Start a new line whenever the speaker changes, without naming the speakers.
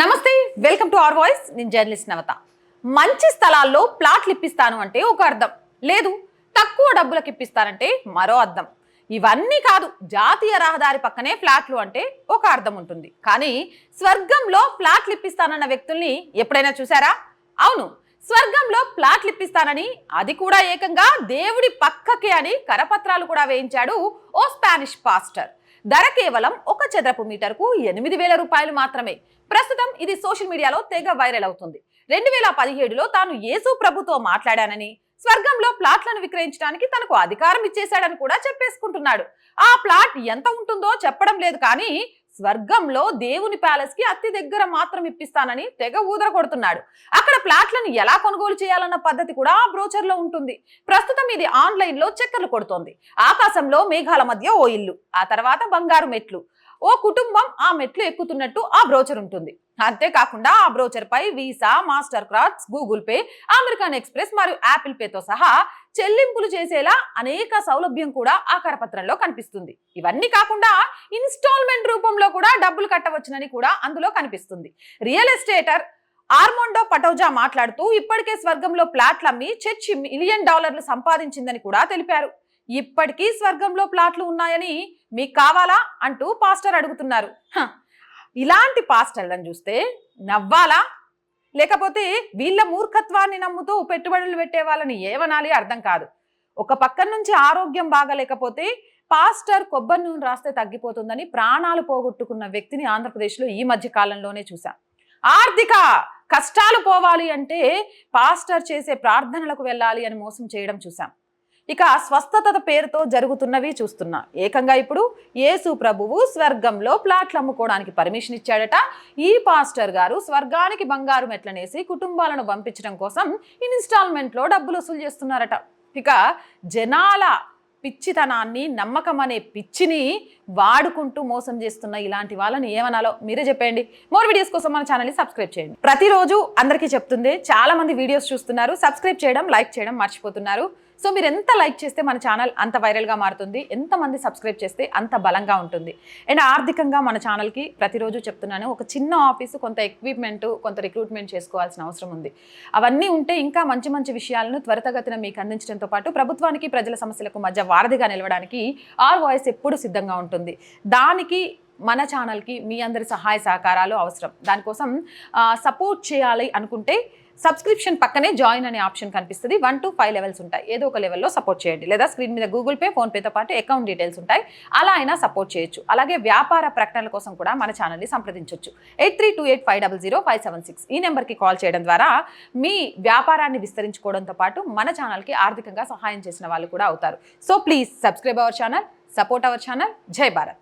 నమస్తే, welcome to our voice. నేను journalist నవత. మంచి స్థలాల్లో ప్లాట్లు ఇప్పిస్తాను అంటే ఒక అర్థం, లేదు తక్కువ డబ్బులకు ఇప్పిస్తానంటే మరో అర్థం. ఇవన్నీ కాదు, జాతీయ రహదారి పక్కనే ఫ్లాట్లు అంటే ఒక అర్థం ఉంటుంది. కానీ స్వర్గంలో ఫ్లాట్లు ఇప్పిస్తానన్న వ్యక్తుల్ని ఎప్పుడైనా చూసారా? అవును, స్వర్గంలో ఫ్లాట్లు ఇప్పిస్తానని, అది కూడా ఏకంగా దేవుడి పక్కకే అని కరపత్రాలు కూడా వేయించాడు ఓ స్పానిష్ పాస్టర్. ధర కేవలం 1 చదరపు మీటర్కు 8,000 రూపాయలు మాత్రమే. ప్రస్తుతం ఇది సోషల్ మీడియాలో తెగ వైరల్ అవుతుంది. 2017లో తాను యేసు ప్రభుతో మాట్లాడానని, స్వర్గంలో ప్లాట్లను విక్రయించడానికి తనకు అధికారం ఇచ్చేశాడని కూడా చెప్పేసుకుంటున్నాడు. ఆ ప్లాట్ ఎంత ఉంటుందో చెప్పడం లేదు, కానీ స్వర్గంలో దేవుని ప్యాలెస్ కి అతి దగ్గర మాత్రం ఇప్పిస్తానని తెగ ఊదర కొడుతున్నాడు. అక్కడ ప్లాట్లను ఎలా కొనుగోలు చేయాలన్న పద్ధతి కూడా ఆ బ్రోచర్ లో ఉంటుంది. ప్రస్తుతం ఇది ఆన్లైన్ లో చక్కర్లు కొడుతోంది. ఆకాశంలో మేఘాల మధ్య ఓ ఇల్లు, ఆ తర్వాత బంగారు మెట్లు, ఓ కుటుంబం ఆ మెట్లు ఎక్కుతున్నట్టు ఆ బ్రోచర్ ఉంటుంది. అంతేకాకుండా ఆ బ్రోచర్ పై Visa, Master cards, Google Pay, American Express మరియు యాపిల్ పేతో సహా చెల్లింపులు చేసేలా అనేక సౌలభ్యం కూడా ఆ కరపత్రంలో కనిపిస్తుంది. ఇవన్నీ కాకుండా ఇన్స్టాల్మెంట్ రూపంలో కూడా డబ్బులు కట్టవచ్చునని కూడా అందులో కనిపిస్తుంది. రియల్ ఎస్టేటర్ ఆర్మాండో పటోజా మాట్లాడుతూ ఇప్పటికే స్వర్గంలో ప్లాట్లు అమ్మి చర్చి $1 మిలియన్ సంపాదించిందని కూడా తెలిపారు. ఇప్పటికీ స్వర్గంలో ప్లాట్లు ఉన్నాయని మీకు కావాలా అంటూ పాస్టర్ అడుగుతున్నారు. ఇలాంటి పాస్టర్లను చూస్తే నవ్వాలా, లేకపోతే వీళ్ళ మూర్ఖత్వాన్ని నమ్ముతూ పెట్టుబడులు పెట్టే వాళ్ళని ఏమనాలి అర్థం కాదు. ఒక పక్క నుంచి ఆరోగ్యం బాగలేకపోతే పాస్టర్ కొబ్బరి నూనె రాస్తే తగ్గిపోతుందని ప్రాణాలు పోగొట్టుకున్న వ్యక్తిని ఆంధ్రప్రదేశ్లో ఈ మధ్య కాలంలోనే చూసాం. ఆర్థిక కష్టాలు పోవాలి అంటే పాస్టర్ చేసే ప్రార్థనలకు వెళ్ళాలి అని మోసం చేయడం చూసాం. ఇక స్వస్థత పేరుతో జరుగుతున్నవి చూస్తున్నా. ఏకంగా ఇప్పుడు యేసు ప్రభువు స్వర్గంలో ప్లాట్లు అమ్ముకోవడానికి పర్మిషన్ ఇచ్చాడట. ఈ పాస్టర్ గారు స్వర్గానికి బంగారు మెట్లనేసి కుటుంబాలను పంపించడం కోసం ఇన్స్టాల్మెంట్ లో డబ్బులు వసూలు చేస్తున్నారట. ఇక జనాల పిచ్చితనాన్ని, నమ్మకం అనే పిచ్చిని వాడుకుంటూ మోసం చేస్తున్న ఇలాంటి వాళ్ళని ఏమనాలో మీరే చెప్పండి. మోర్ వీడియోస్ కోసం మన ఛానల్ని సబ్స్క్రైబ్ చేయండి. ప్రతిరోజు అందరికీ చెప్తుంది, చాలా మంది వీడియోస్ చూస్తున్నారు, సబ్స్క్రైబ్ చేయడం, లైక్ చేయడం మర్చిపోతున్నారు. సో మీరు ఎంత లైక్ చేస్తే మన ఛానల్ అంత వైరల్గా మారుతుంది, ఎంతమంది సబ్స్క్రైబ్ చేస్తే అంత బలంగా ఉంటుంది. అండ్ ఆర్థికంగా మన ఛానల్కి ప్రతిరోజు చెప్తున్నాను, ఒక చిన్న ఆఫీసు, కొంత ఎక్విప్మెంట్, కొంత రిక్రూట్మెంట్ చేసుకోవాల్సిన అవసరం ఉంది. అవన్నీ ఉంటే ఇంకా మంచి మంచి విషయాలను త్వరితగతిన మీకు అందించడంతో పాటు ప్రభుత్వానికి ప్రజల సమస్యలకు మధ్య వారధిగా నిలవడానికి ఆర్ వాయిస్ ఎప్పుడు సిద్ధంగా ఉంటుంది. దానికి మన ఛానల్కి మీ అందరి సహాయ సహకారాలు అవసరం. దానికోసం సపోర్ట్ చేయాలి అనుకుంటే సబ్స్క్రిప్షన్ పక్కనే జాయిన్ అనే ఆప్షన్ కనిపిస్తుంది. 1 to 5 లెవెల్స్ ఉంటాయి. ఏదో ఒక లెవెల్లో సపోర్ట్ చేయండి, లేదా స్క్రీన్ మీద గూగుల్ పే, ఫోన్పేతో పాటు అకౌంట్ డీటెయిల్స్ ఉంటాయి, అలా అయినా సపోర్ట్ చేయొచ్చు. అలాగే వ్యాపార ప్రకటనల కోసం కూడా మన ఛానల్ని సంప్రదించవచ్చు. 8328500576 ఈ నెంబర్కి కాల్ చేయడం ద్వారా మీ వ్యాపారాన్ని విస్తరించుకోవడంతో పాటు మన ఛానల్కి ఆర్థికంగా సహాయం చేసిన వాళ్ళు కూడా అవుతారు. So please subscribe our channel, support our channel. జై భారత్.